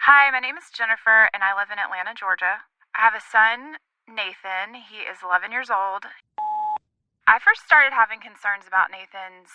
Hi, my name is Jennifer, and I live in Atlanta, Georgia. I have a son, Nathan. He is 11 years old. I first started having concerns about Nathan's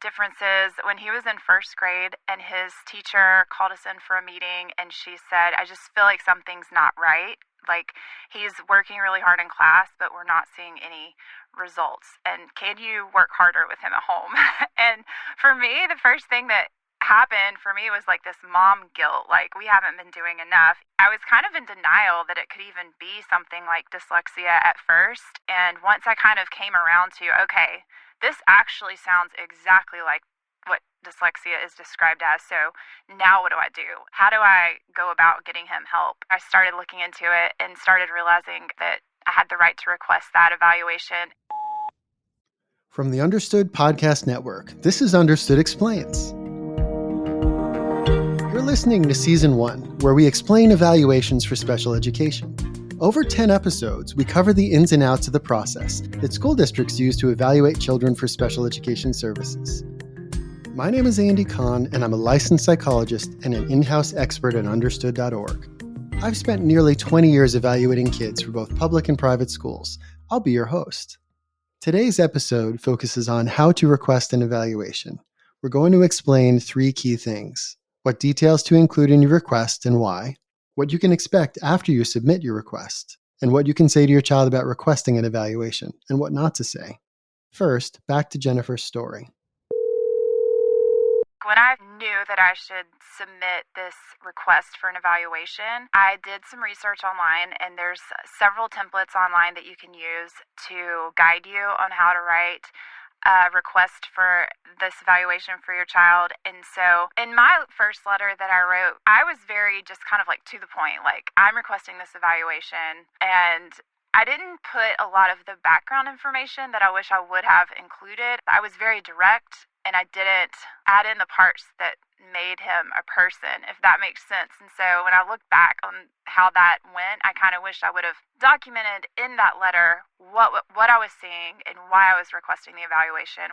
differences when he was in first grade, and his teacher called us in for a meeting, and she said, I just feel like something's not right. Like, he's working really hard in class, but we're not seeing any results. And can you work harder with him at home? And for me, the first thing that happened for me was like this mom guilt, like we haven't been doing enough. I was kind of in denial that it could even be something like dyslexia at first. And once I kind of came around to, okay, this actually sounds exactly like what dyslexia is described as. So now what do I do? How do I go about getting him help? I started looking into it and started realizing that I had the right to request that evaluation. From the Understood Podcast Network, this is Understood Explains. You're listening to Season 1, where we explain evaluations for special education. Over 10 episodes, we cover the ins and outs of the process that school districts use to evaluate children for special education services. My name is Andy Kahn, and I'm a licensed psychologist and an in-house expert at understood.org. I've spent nearly 20 years evaluating kids for both public and private schools. I'll be your host. Today's episode focuses on how to request an evaluation. We're going to explain 3 key things: what details to include in your request and why, what you can expect after you submit your request, and what you can say to your child about requesting an evaluation, and what not to say. First, back to Jennifer's story. When I knew that I should submit this request for an evaluation, I did some research online, and there's several templates online that you can use to guide you on how to write a request for this evaluation for your child. And so in my first letter that I wrote, I was very just kind of like to the point, like, I'm requesting this evaluation, and I didn't put a lot of the background information that I wish I would have included. I was very direct, and I didn't add in the parts that made him a person, if that makes sense. And so when I look back on how that went, I kind of wish I would have documented in that letter what I was seeing and why I was requesting the evaluation.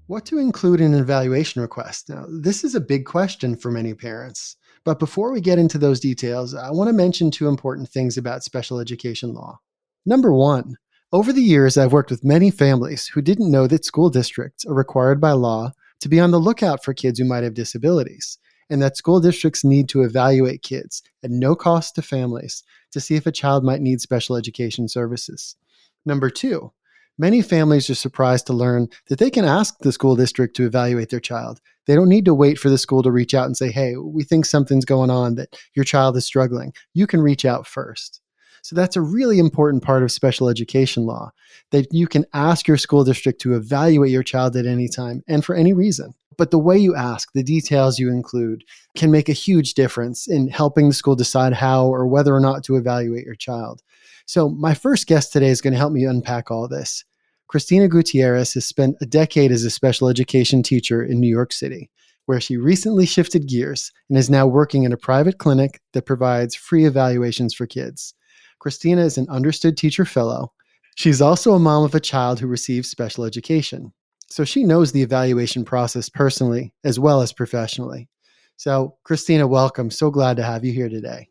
What to include in an evaluation request? Now, this is a big question for many parents. But before we get into those details, I want to mention 2 important things about special education law. Number 1, over the years, I've worked with many families who didn't know that school districts are required by law to be on the lookout for kids who might have disabilities, and that school districts need to evaluate kids at no cost to families to see if a child might need special education services. Number 2, many families are surprised to learn that they can ask the school district to evaluate their child. They don't need to wait for the school to reach out and say, hey, we think something's going on, that your child is struggling. You can reach out first. So that's a really important part of special education law, that you can ask your school district to evaluate your child at any time and for any reason. But the way you ask, the details you include, can make a huge difference in helping the school decide how or whether or not to evaluate your child. So my first guest today is going to help me unpack all this. Christina Gutierrez has spent a decade as a special education teacher in New York City, where she recently shifted gears and is now working in a private clinic that provides free evaluations for kids. Christina is an Understood Teacher Fellow. She's also a mom of a child who receives special education. So she knows the evaluation process personally as well as professionally. So Christina, welcome. So glad to have you here today.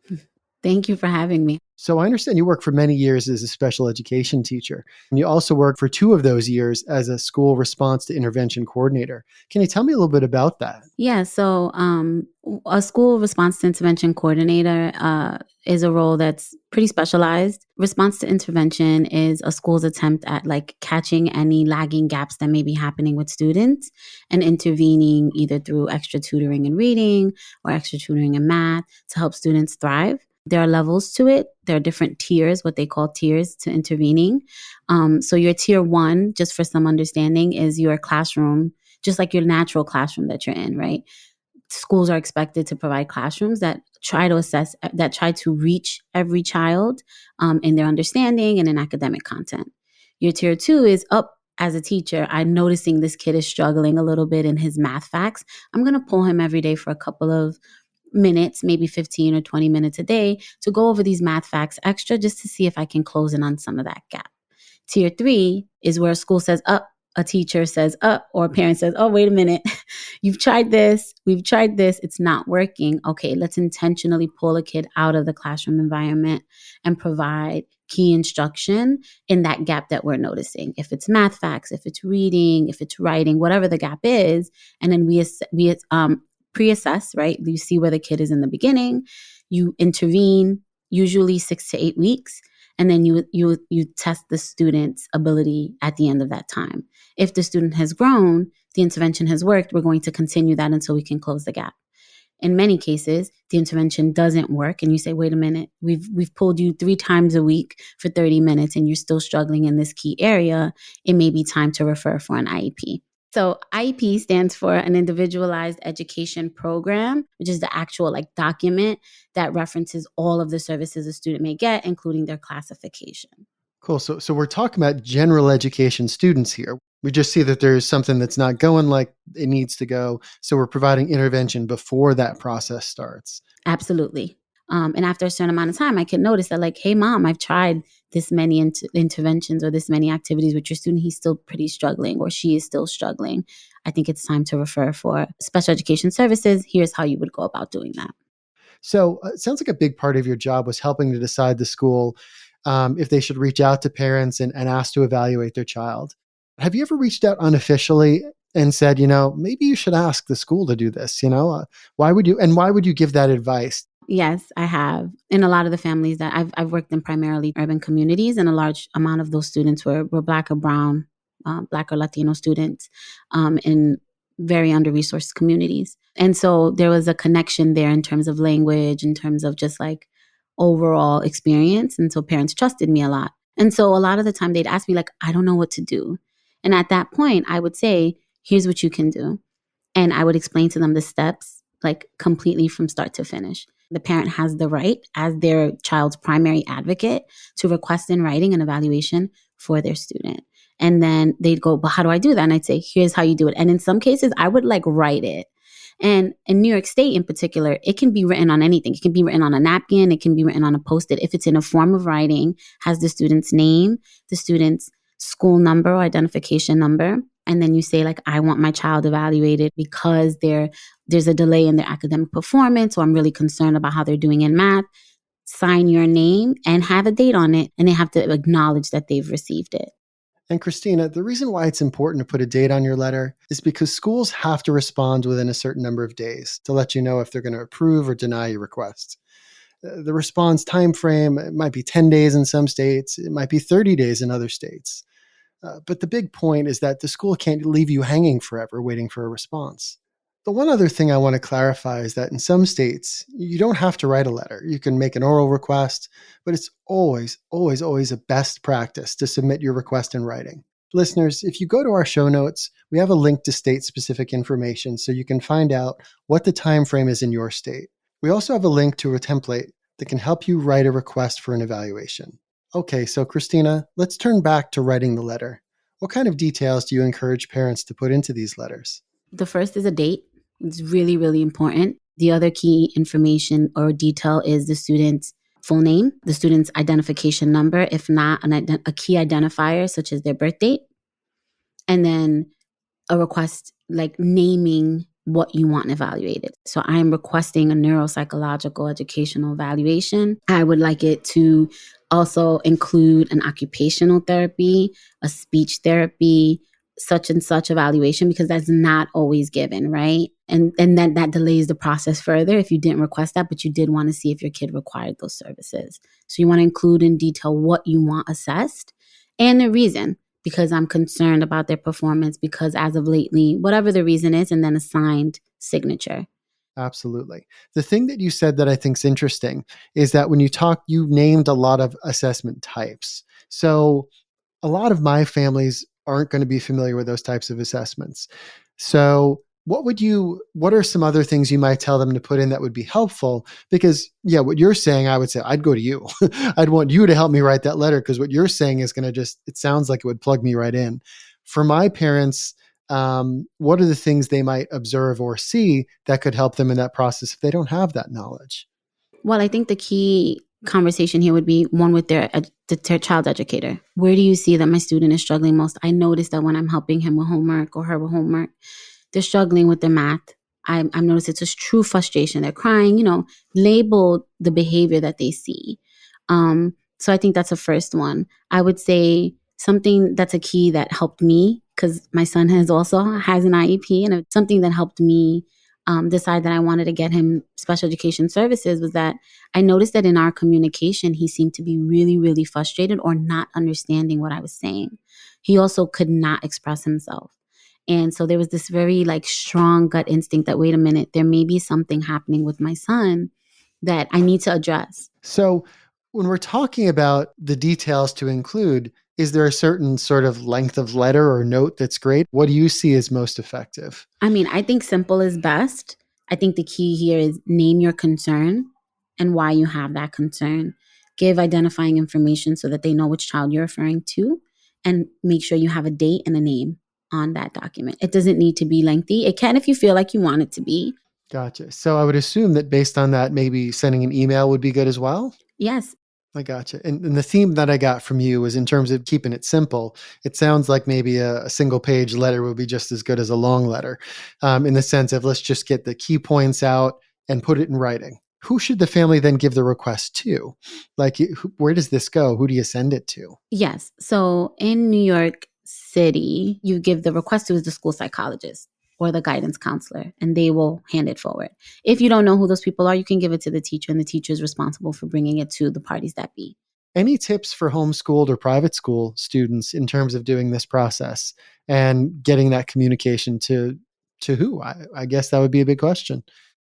Thank you for having me. So I understand you worked for many years as a special education teacher, and you also worked for 2 of those years as a school response to intervention coordinator. Can you tell me a little bit about that? Yeah, so a school response to intervention coordinator is a role that's pretty specialized. Response to intervention is a school's attempt at like catching any lagging gaps that may be happening with students and intervening either through extra tutoring in reading or extra tutoring in math to help students thrive. There are levels to it. There are different tiers, what they call tiers to intervening. So your tier 1, just for some understanding, is your classroom, just like your natural classroom that you're in, right? Schools are expected to provide classrooms that try to reach every child in their understanding and in academic content. Your tier 2 is up. As a teacher, I'm noticing this kid is struggling a little bit in his math facts. I'm going to pull him every day for a couple of minutes, maybe 15 or 20 minutes a day, to go over these math facts extra just to see if I can close in on some of that gap. Tier 3 is where a school says, a teacher says, or a parent says, oh, wait a minute, you've tried this, we've tried this, it's not working. Okay, let's intentionally pull a kid out of the classroom environment and provide key instruction in that gap that we're noticing. If it's math facts, if it's reading, if it's writing, whatever the gap is, and then we pre-assess, right? You see where the kid is in the beginning, you intervene, usually 6 to 8 weeks, and then you test the student's ability at the end of that time. If the student has grown, the intervention has worked, we're going to continue that until we can close the gap. In many cases, the intervention doesn't work and you say, wait a minute, we've pulled you 3 times a week for 30 minutes and you're still struggling in this key area. It may be time to refer for an IEP. So IEP stands for an Individualized Education Program, which is the actual document that references all of the services a student may get, including their classification. Cool. So we're talking about general education students here. We just see that there's something that's not going like it needs to go. So we're providing intervention before that process starts. Absolutely. And after a certain amount of time, I can notice that hey, mom, I've tried this many interventions or this many activities with your student. He's still pretty struggling or she is still struggling. I think it's time to refer for special education services. Here's how you would go about doing that. So it sounds like a big part of your job was helping to decide the school if they should reach out to parents and ask to evaluate their child. Have you ever reached out unofficially and said, maybe you should ask the school to do this? Why would you give that advice? Yes, I have. In a lot of the families that I've worked in, primarily urban communities, and a large amount of those students were Black or brown, Black or Latino students in very under-resourced communities. And so there was a connection there in terms of language, in terms of just overall experience. And so parents trusted me a lot. And so a lot of the time they'd ask me I don't know what to do. And at that point, I would say, here's what you can do. And I would explain to them the steps, completely from start to finish. The parent has the right, as their child's primary advocate, to request in writing an evaluation for their student. And then they'd go, but how do I do that? And I'd say, here's how you do it. And in some cases, I would write it. And in New York State in particular, it can be written on anything. It can be written on a napkin. It can be written on a Post-it. If it's in a form of writing, has the student's name, the student's school number or identification number. And then you say, I want my child evaluated because there's a delay in their academic performance, or I'm really concerned about how they're doing in math. Sign your name and have a date on it. And they have to acknowledge that they've received it. And Christina, the reason why it's important to put a date on your letter is because schools have to respond within a certain number of days to let you know if they're going to approve or deny your request. The response time frame, it might be 10 days in some states, it might be 30 days in other states. But the big point is that the school can't leave you hanging forever waiting for a response. The one other thing I want to clarify is that in some states, you don't have to write a letter. You can make an oral request, but it's always, always, always a best practice to submit your request in writing. Listeners, if you go to our show notes, we have a link to state-specific information so you can find out what the time frame is in your state. We also have a link to a template that can help you write a request for an evaluation. Okay, so Christina, let's turn back to writing the letter. What kind of details do you encourage parents to put into these letters? The first is a date. It's really, really important. The other key information or detail is the student's full name, the student's identification number, if not a key identifier such as their birth date, and then a request naming what you want evaluated. So I am requesting a neuropsychological educational evaluation. I would like it to also include an occupational therapy, a speech therapy, such and such evaluation, because that's not always given, right? And then that delays the process further if you didn't request that, but you did want to see if your kid required those services. So you want to include in detail what you want assessed and the reason, because I'm concerned about their performance, because as of lately, whatever the reason is, and then a signed signature. Absolutely. The thing that you said that I think is interesting is that when you named a lot of assessment types. So a lot of my families aren't going to be familiar with those types of assessments. So what are some other things you might tell them to put in that would be helpful? Because what you're saying, I would say, I'd go to you. I'd want you to help me write that letter, because what you're saying is going to it sounds like it would plug me right in. For my parents, what are the things they might observe or see that could help them in that process if they don't have that knowledge? Well, I think the key conversation here would be one with their child's educator. Where do you see that my student is struggling most? I notice that when I'm helping him with homework or her with homework, they're struggling with their math. I'm noticed it's a true frustration. They're crying, label the behavior that they see. So I think that's the first one. I would say something that's a key that helped me, because my son has an IEP, and it's something that helped me decide that I wanted to get him special education services, was that I noticed that in our communication, he seemed to be really, really frustrated or not understanding what I was saying. He also could not express himself. And so there was this very strong gut instinct that, wait a minute, there may be something happening with my son that I need to address. So when we're talking about the details to include, is there a certain sort of length of letter or note that's great? What do you see as most effective? I mean, I think simple is best. I think the key here is name your concern and why you have that concern. Give identifying information so that they know which child you're referring to, and make sure you have a date and a name on that document. It doesn't need to be lengthy. It can if you feel like you want it to be. Gotcha. So I would assume that based on that, maybe sending an email would be good as well? Yes. I gotcha. And the theme that I got from you was in terms of keeping it simple. It sounds like maybe a single page letter would be just as good as a long letter, in the sense of let's just get the key points out and put it in writing. Who should the family then give the request to? Where does this go? Who do you send it to? Yes. So in New York City, you give the request to the school psychologist or the guidance counselor, and they will hand it forward. If you don't know who those people are, you can give it to the teacher, and the teacher is responsible for bringing it to the parties that be. Any tips for homeschooled or private school students in terms of doing this process and getting that communication to who? I guess that would be a big question.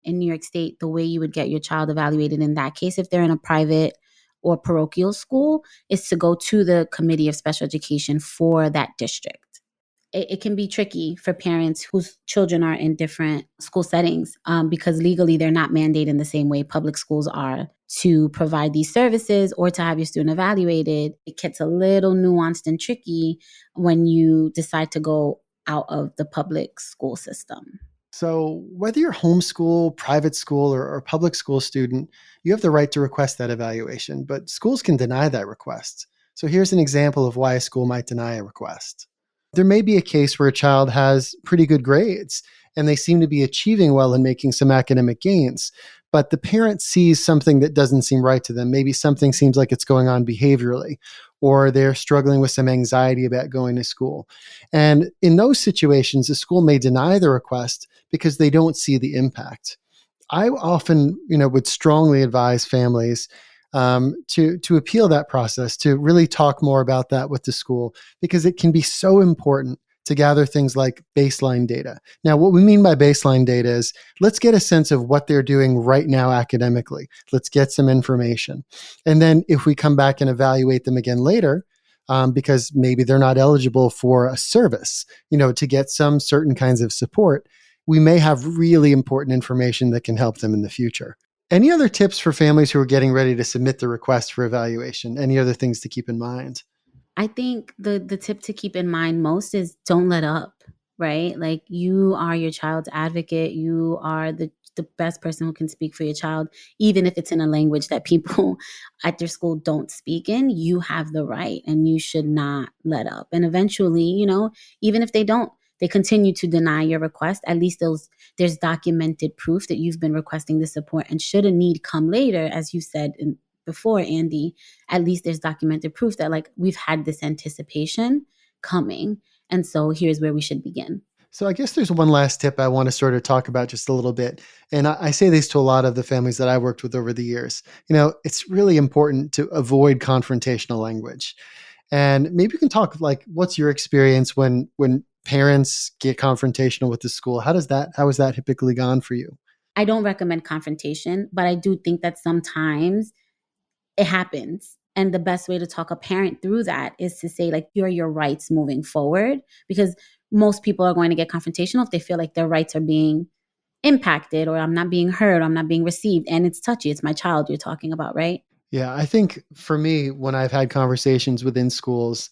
In New York State, the way you would get your child evaluated in that case, if they're in a private or parochial school, is to go to the Committee of Special Education for that district. It can be tricky for parents whose children are in different school settings, because legally they're not mandated in the same way public schools are to provide these services or to have your student evaluated. It gets a little nuanced and tricky when you decide to go out of the public school system. So whether you're homeschool, private school, or public school student, you have the right to request that evaluation, but schools can deny that request. So here's an example of why a school might deny a request. There may be a case where a child has pretty good grades and they seem to be achieving well and making some academic gains, but the parent sees something that doesn't seem right to them. Maybe something seems like it's going on behaviorally, or they're struggling with some anxiety about going to school. And in those situations, the school may deny the request because they don't see the impact. I often, would strongly advise families to appeal that process, to really talk more about that with the school, because it can be so important to gather things like baseline data. Now, what we mean by baseline data is let's get a sense of what they're doing right now academically. Let's get some information. And then if we come back and evaluate them again later, because maybe they're not eligible for a service, to get some certain kinds of support, we may have really important information that can help them in the future. Any other tips for families who are getting ready to submit the request for evaluation? Any other things to keep in mind? I think the tip to keep in mind most is don't let up, right? Like, you are your child's advocate. You are the best person who can speak for your child, even if it's in a language that people at your school don't speak in. You have the right, and you should not let up. And eventually, even if they continue to deny your request, at least there's documented proof that you've been requesting the support. And should a need come later, as you said before, Andy, at least there's documented proof that we've had this anticipation coming. And so here's where we should begin. So I guess there's one last tip I want to sort of talk about just a little bit. And I say this to a lot of the families that I worked with over the years. It's really important to avoid confrontational language. And maybe you can talk what's your experience when parents get confrontational with the school? How has that typically gone for you? I don't recommend confrontation, but I do think that sometimes it happens. And the best way to talk a parent through that is to say, here are your rights moving forward, because most people are going to get confrontational if they feel like their rights are being impacted, or I'm not being heard, or I'm not being received. And it's touchy. It's my child you're talking about, right? Yeah, I think for me, when I've had conversations within schools,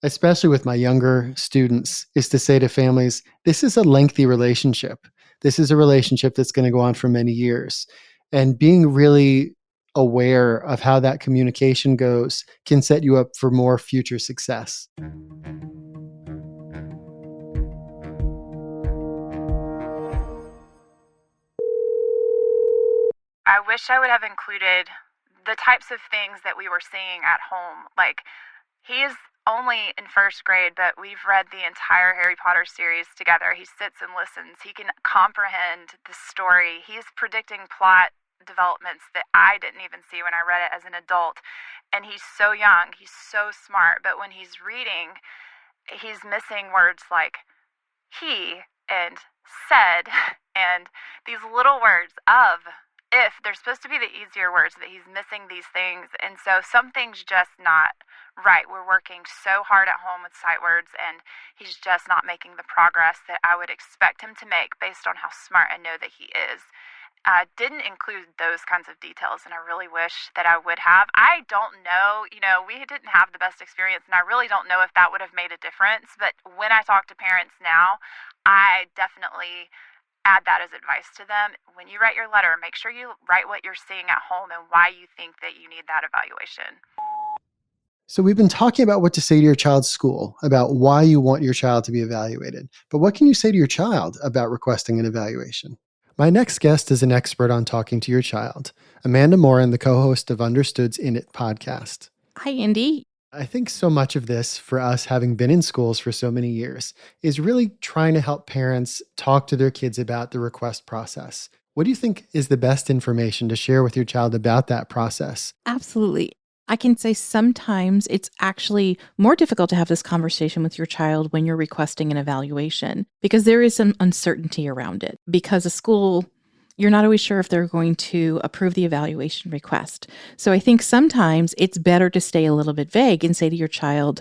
especially with my younger students, is to say to families, this is a lengthy relationship. This is a relationship that's going to go on for many years. And being really aware of how that communication goes can set you up for more future success. I wish I would have included the types of things that we were seeing at home. Like, he's only in first grade, but we've read the entire Harry Potter series together. He sits and listens. He can comprehend the story. He's predicting plot developments that I didn't even see when I read it as an adult. And he's so young. He's so smart. But when he's reading, he's missing words like he and said and these little words of, if. They're supposed to be the easier words, that he's missing these things. And so something's just not right. We're working so hard at home with sight words, and he's just not making the progress that I would expect him to make based on how smart I know that he is. Didn't include those kinds of details, and I really wish that I would have. I don't know, we didn't have the best experience, and I really don't know if that would have made a difference. But when I talk to parents now, I definitely add that as advice to them. When you write your letter, make sure you write what you're seeing at home and why you think that you need that evaluation. So we've been talking about what to say to your child's school, about why you want your child to be evaluated. But what can you say to your child about requesting an evaluation? My next guest is an expert on talking to your child, Amanda Morin, the co-host of Understood's In It podcast. Hi, Andy. I think so much of this, for us having been in schools for so many years, is really trying to help parents talk to their kids about the request process. What do you think is the best information to share with your child about that process? Absolutely. I can say sometimes it's actually more difficult to have this conversation with your child when you're requesting an evaluation, because there is some uncertainty around it. Because a school, you're not always sure if they're going to approve the evaluation request. So I think sometimes it's better to stay a little bit vague and say to your child,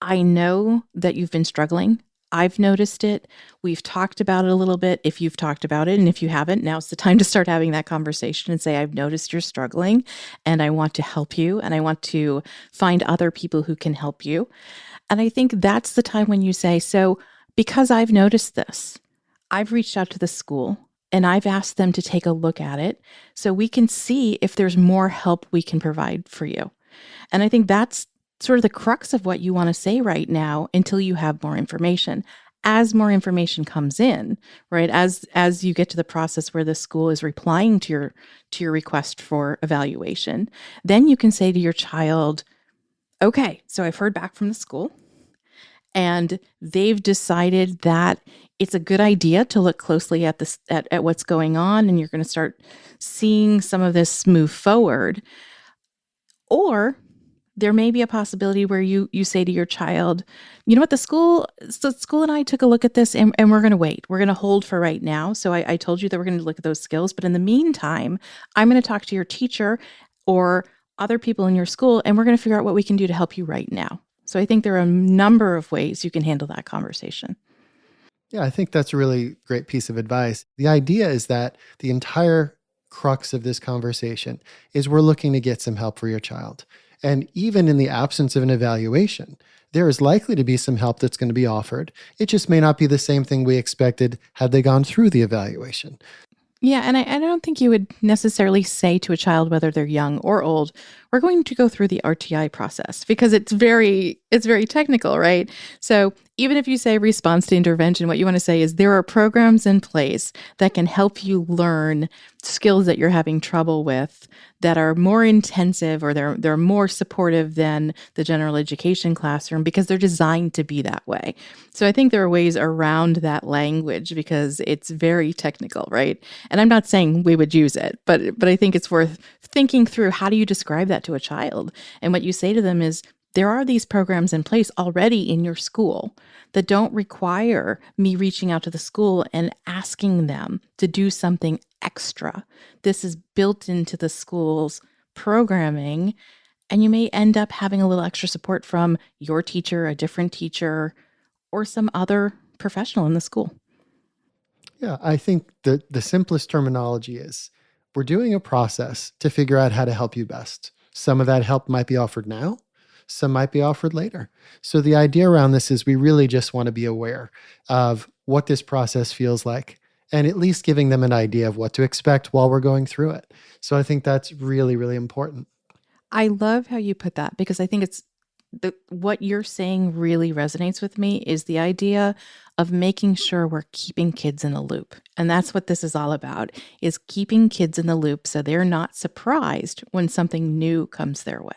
I know that you've been struggling. I've noticed it. We've talked about it a little bit. If you've talked about it, and if you haven't, now's the time to start having that conversation and say, I've noticed you're struggling and I want to help you and I want to find other people who can help you. And I think that's the time when you say, so because I've noticed this, I've reached out to the school and I've asked them to take a look at it so we can see if there's more help we can provide for you. And I think that's sort of the crux of what you want to say right now until you have more information. As more information comes in, right, as you get to the process where the school is replying to your request for evaluation, then you can say to your child, okay, so I've heard back from the school and they've decided that it's a good idea to look closely at this at what's going on, and you're going to start seeing some of this move forward. Or there may be a possibility where you say to your child, you know what, the school and I took a look at this and we're going to wait. We're going to hold for right now. So I told you that we're going to look at those skills. But in the meantime, I'm going to talk to your teacher or other people in your school, and we're going to figure out what we can do to help you right now. So I think there are a number of ways you can handle that conversation. Yeah, I think that's a really great piece of advice. The idea is that the entire crux of this conversation is we're looking to get some help for your child. And even in the absence of an evaluation, there is likely to be some help that's going to be offered. It just may not be the same thing we expected had they gone through the evaluation. Yeah, and I don't think you would necessarily say to a child, whether they're young or old, we're going to go through the RTI process, because it's very technical, right? So even if you say response to intervention, what you want to say is there are programs in place that can help you learn skills that you're having trouble with that are more intensive, or they're more supportive than the general education classroom, because they're designed to be that way. So I think there are ways around that language because it's very technical, right? And I'm not saying we would use it, but I think it's worth thinking through, how do you describe that to a child? And what you say to them is, there are these programs in place already in your school that don't require me reaching out to the school and asking them to do something extra. This is built into the school's programming, and you may end up having a little extra support from your teacher, a different teacher, or some other professional in the school. Yeah, I think the simplest terminology is we're doing a process to figure out how to help you best. Some of that help might be offered now. Some might be offered later. So the idea around this is we really just want to be aware of what this process feels like and at least giving them an idea of what to expect while we're going through it. So I think that's really, really important. I love how you put that, because I think it's what you're saying really resonates with me, is the idea of making sure we're keeping kids in the loop. And that's what this is all about, is keeping kids in the loop so they're not surprised when something new comes their way.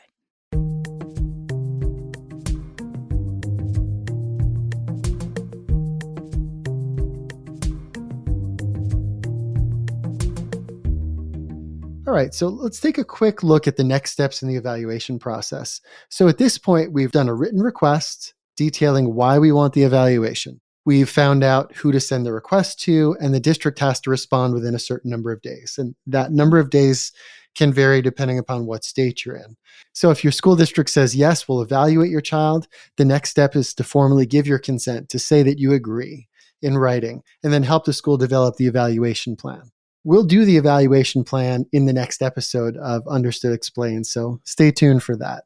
All right, so let's take a quick look at the next steps in the evaluation process. So at this point, we've done a written request detailing why we want the evaluation. We've found out who to send the request to, and the district has to respond within a certain number of days. And that number of days can vary depending upon what state you're in. So if your school district says, yes, we'll evaluate your child, the next step is to formally give your consent, to say that you agree in writing, and then help the school develop the evaluation plan. We'll do the evaluation plan in the next episode of Understood Explained, so stay tuned for that.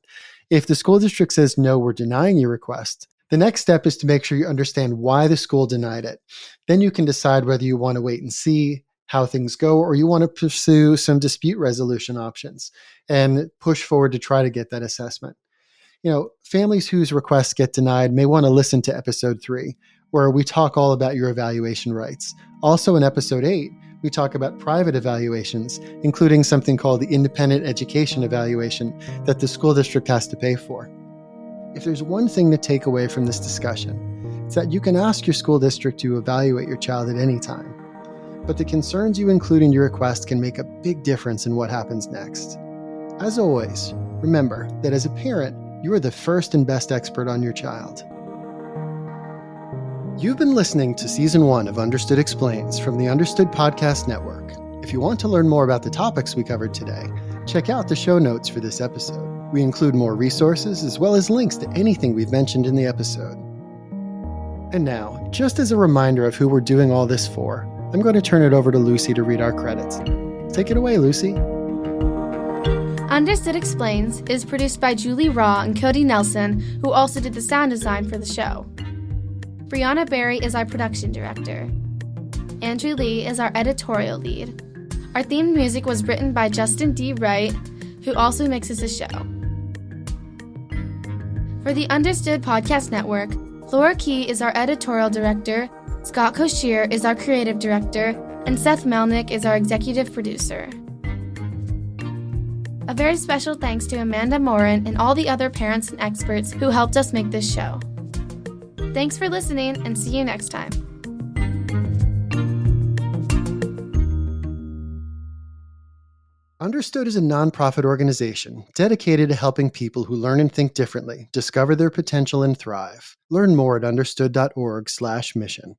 If the school district says, no, we're denying your request, the next step is to make sure you understand why the school denied it. Then you can decide whether you want to wait and see how things go, or you want to pursue some dispute resolution options and push forward to try to get that assessment. Families whose requests get denied may want to listen to episode 3, where we talk all about your evaluation rights. Also in episode 8, we talk about private evaluations, including something called the independent education evaluation that the school district has to pay for. If there's one thing to take away from this discussion, it's that you can ask your school district to evaluate your child at any time. But the concerns you include in your request can make a big difference in what happens next. As always, remember that as a parent, you are the first and best expert on your child. You've been listening to Season 1 of Understood Explains from the Understood Podcast Network. If you want to learn more about the topics we covered today, check out the show notes for this episode. We include more resources as well as links to anything we've mentioned in the episode. And now, just as a reminder of who we're doing all this for, I'm going to turn it over to Lucy to read our credits. Take it away, Lucy. Understood Explains is produced by Julie Raw and Cody Nelson, who also did the sound design for the show. Brianna Berry is our production director. Andrew Lee is our editorial lead. Our theme music was written by Justin D. Wright, who also mixes the show. For the Understood Podcast Network, Laura Key is our editorial director, Scott Koshier is our creative director, and Seth Melnick is our executive producer. A very special thanks to Amanda Morin and all the other parents and experts who helped us make this show. Thanks for listening, and see you next time. Understood is a nonprofit organization dedicated to helping people who learn and think differently discover their potential and thrive. Learn more at understood.org/mission.